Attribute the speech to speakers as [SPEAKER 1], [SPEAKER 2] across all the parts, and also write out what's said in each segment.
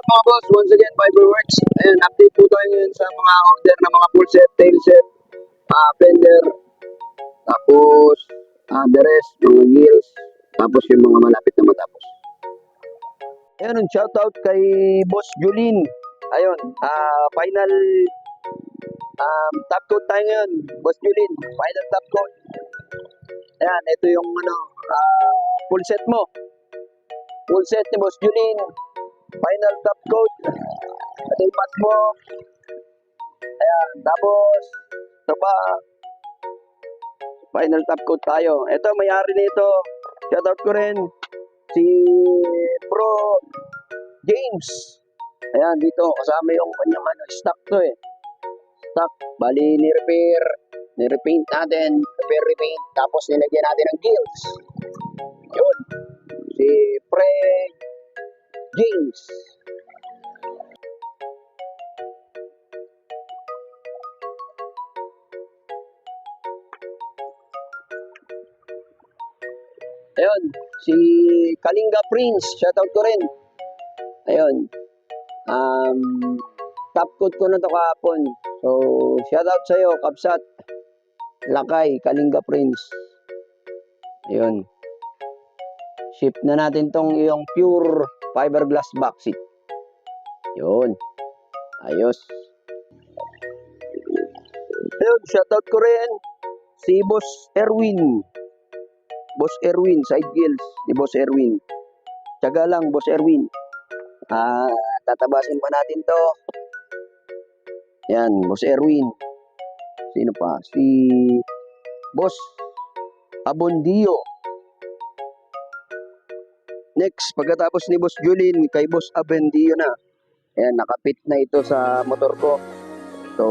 [SPEAKER 1] Mga boss, once again, Fiberworks. Ayan, update po tayo ngayon sa mga order ng mga full set, tail set, fender, tapos the rest, mga gills, tapos yung mga malapit na matapos. Ayan, shoutout kay Boss Julin. Ayun, final top coat tayo ngayon, Boss Julin, final top coat. Ayan, ito yung full set mo. Full set ni Boss Julin. Final top coat. Pass mo. Ayan, tapos ito pa. Final top coat tayo. Ito, may-ari nito. Shoutout ko rin si Bro James. Ayan, dito kasama yung kanyang stock to eh. Stock, bali ni-repaint natin, repaint, tapos nilagyan natin ng gills. Yun. Si Pre James. Ayun, si Kalinga Prince, shoutout ko rin. Ayun. Top coat ko na to kahapon. So, shoutout sa iyo, Kapsat, Lakay, Kalinga Prince. Ayun. Ship na natin tong yung pure fiberglass backseat. Yun. Ayos. Ayun, shoutout ko rin si Boss Erwin. Boss Erwin, side gills ni Boss Erwin. Tiyaga lang, Boss Erwin. Tatabasin pa natin to. Yan, Boss Erwin. Sino pa? Si Boss Abondio. Next, pagkatapos ni Boss Julin, kay Boss Abondio na. Ayan, nakapit na ito sa motor ko. So,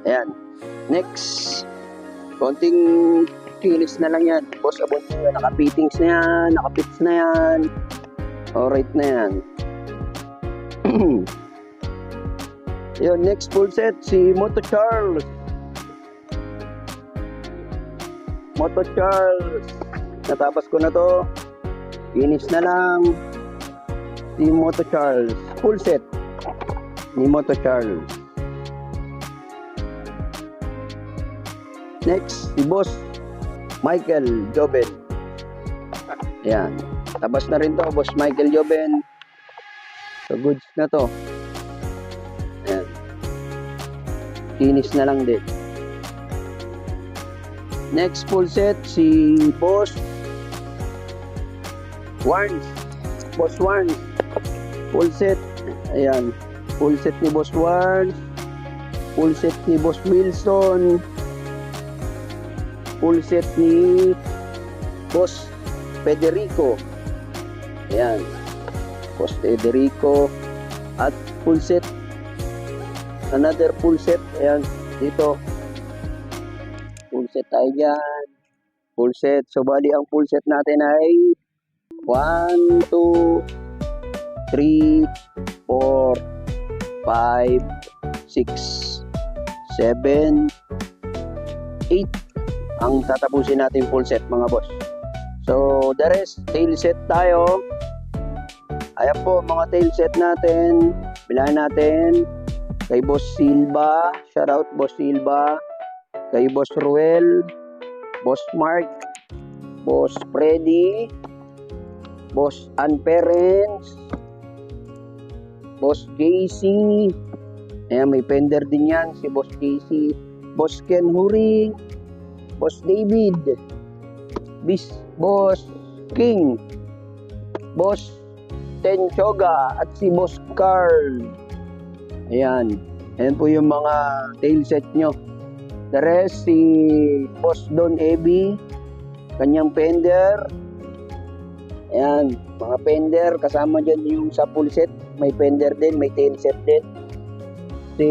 [SPEAKER 1] ayan. Next, konting kinis na lang yan. Boss Abondio, nakapittings na yan, nakapits na yan. Alright na yan. Yun, next full set, si Moto Charles. Moto Charles. Natapos ko na to. Finish na lang. Si Moto Charles. Full set ni Moto Charles. Next, si Boss Michael Joben. Ayan. Tapos na rin to, Boss Michael Joben. So, goods na to. Ayan. Finish na lang din. Next full set, si Boss Warns. Boss Warns. Full set. Ayan. Full set ni Boss Warns. Full set ni Boss Wilson. Full set ni Boss Federico. Ayan. Boss Federico. At full set. Another full set. Ayan. Dito. Full set tayo dyan. Full set. So, bali ang full set natin ay 1, 2, 3, 4, 5, 6, 7, 8 ang tatapusin natin full set mga boss. So, the rest, tail set tayo. Ayan po mga tail set natin. Bilahan natin kay Boss Silva. Shout out Boss Silva. Kay Boss Ruel, Boss Mark, Boss Freddy, Boss Anperens, Boss Casey. Ayan, may fender din yan, si Boss Casey. Boss Ken Huring, Boss David, Boss King, Boss Tenchoga, at si Boss Carl. Ayan. Ayan po yung mga tail set nyo. The rest, si Boss Don Ebi, kanyang fender. Ayan, mga fender, kasama dyan yung sa full set. May fender din, may tail set din. si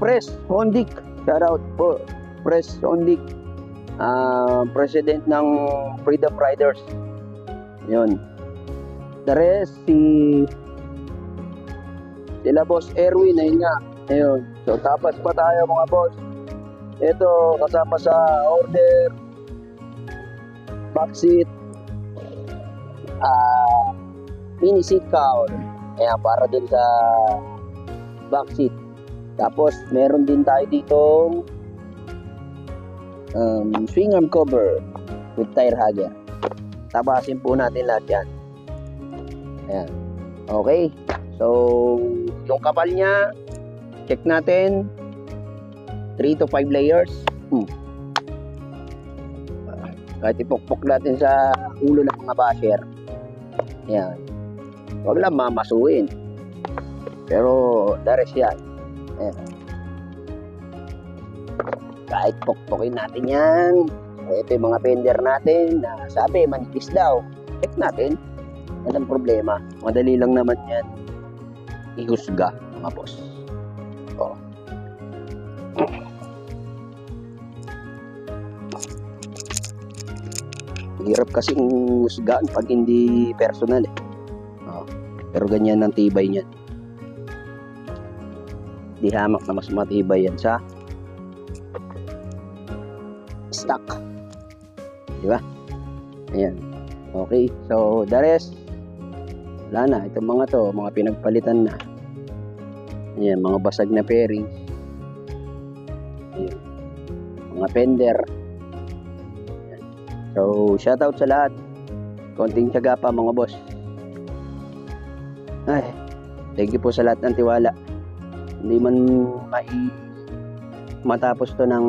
[SPEAKER 1] Pres Hondik. Shout out po, Pres Hondik. President ng Freedom Riders. Yun. The rest, sila Boss Erwin, ayun nga. Ayun. So, tapas pa tayo mga boss. Ito, kasama sa order, backseat, mini seat cowl. Ayan, para dun sa backseat. Tapos, meron din tayo ditong swing arm cover with tire hugger. Tabasin po natin lahat yan. Ayan. Okay. So, yung kapal niya, check natin. 3 to 5 layers. Kahit ipokpok natin sa ulo ng mga basher. Ayan. Huwag lang mamasuin. Pero, dares yan. Ayan. Kahit pokpokin natin yan. Ito yung mga fender natin na sabi, manipis daw. Check natin. Walang problema. Madali lang naman yan. Ihusga, mga boss. O. Hirap kasing husgaan pag hindi personal eh. O. Pero ganyan ang tibay niyan. Di hamak na mas matibay yan sa stock. Diba? Ayan. Okay. So, the rest, wala na. Itong mga to, mga pinagpalitan na. Ayan, mga basag na fairing. Ayan. Mga fender. Ayan. So, shoutout sa lahat. Konting tiyaga pa mga boss. Ay, thank you po sa lahat ng tiwala. Hindi man matapos to ng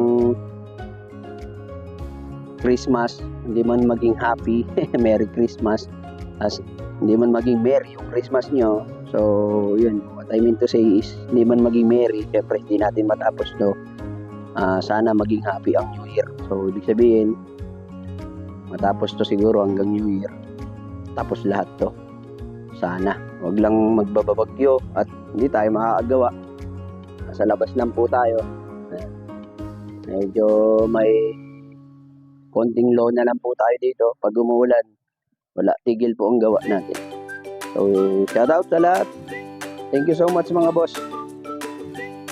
[SPEAKER 1] Christmas, hindi man maging happy, Merry Christmas, as hindi man maging merry yung Christmas nyo. So, yun, what I mean to say is, hindi man maging merry, syempre hindi natin matapos to. Sana maging happy ang New Year. So, ibig sabihin, matapos to siguro hanggang New Year. Tapos lahat to. Sana. Huwag lang magbabagyo at hindi tayo makakagawa. Nasa labas lang po tayo. Medyo may konting low na lang po tayo dito. Pag umuulan, wala, tigil po ang gawa natin. So, shout out sa lahat. Thank you so much mga boss.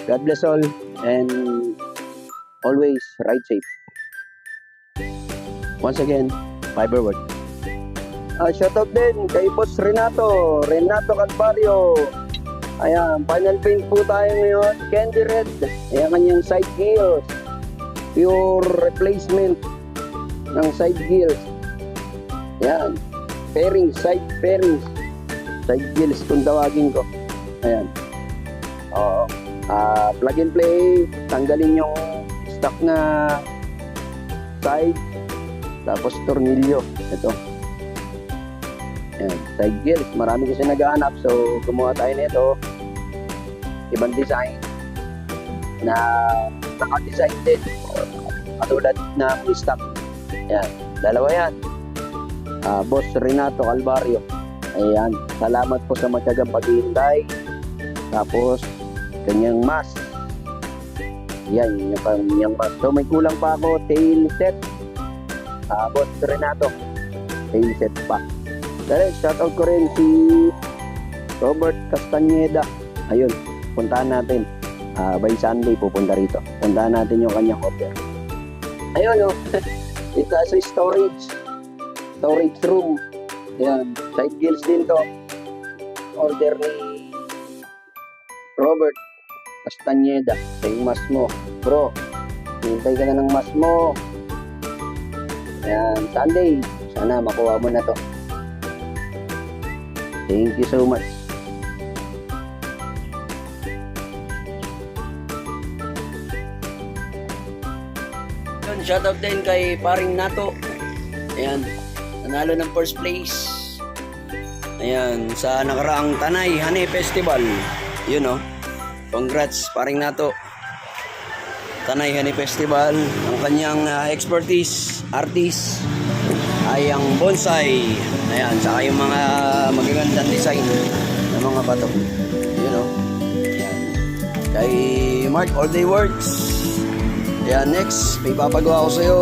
[SPEAKER 1] God bless all and always ride safe. Once again, Fiberwork. Shout out din kay Boss Renato Calvario. Ayan, final paint po tayo ngayon. Candy Red. Ayan, kanyang side gills. Pure replacement ng side gills. Ayan. Fairings, side fairings. Side gills kung tawagin ko. Ayan. Oo. Plug and play. Tanggalin yung stock na side. Tapos tornilyo. Ito. Ayan. Side gills. Marami kasi naghahanap. So, gumawa tayo nito. Ibang design na naka-design din. Katulad na stock. Ayan, dalawa yan. Boss Renato Calvario. Ayan, salamat po sa matyagang paghihintay. Tapos, kanyang mask. Yan, yung kanyang mask. So, may kulang pa ako. Tail set. Boss Renato. Tail set pa. Dahil, shoutout ko rin si Robert Castañeda. Ayun, puntahan natin. By Sunday, pupunta rito. Puntahan natin yung kanyang order. Ayun, oh. Ito sa storage room. Yan, side gills din to. Order ni Robert Castañeda. Ito yung mas mo. Bro, hintay ka na ng mas mo. Yan, Sunday. Sana makuha mo na to. Thank you so much. Shoutout din kay paring Nato. Ayan, nanalo ng first place. Ayan, sa nakaraang Tanay Honey Festival. Yun o. Congrats paring Nato. Tanay Honey Festival. Ang kanyang expertise, artist, ay ang bonsai. Ayan, saka yung mga magagandang design ng mga bato. Yun o. Ayan. Kay Mark, All Day Works. Ayan, next, may papagawa ko sa'yo.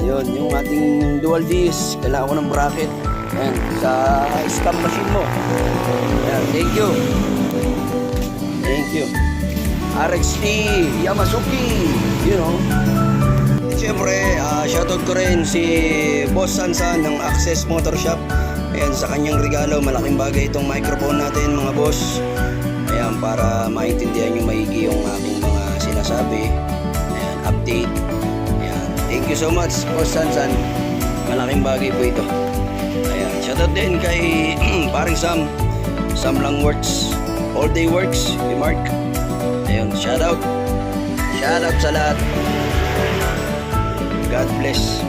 [SPEAKER 1] Ayun, yung ating dual disc. Kailangan ko ng bracket. Ayan, sa stamp machine mo. Ayan, thank you. Thank you. RXT Yamasuki. You know. Siyempre, shoutout ko rin si Boss Sansan ng Access Motor Shop. Ayan, sa kanyang regalo, malaking bagay itong microphone natin mga boss. Ayan, para maintindihan nyo maigi yung aking mga sinasabi. Ayan, update. Ayan, thank you so much Boss Sansan. Malaking bagay po ito. Ayan, shoutout din kay paring Sam lang works, All Day Works, kay Mark. Ayun, shoutout sa lahat. God bless.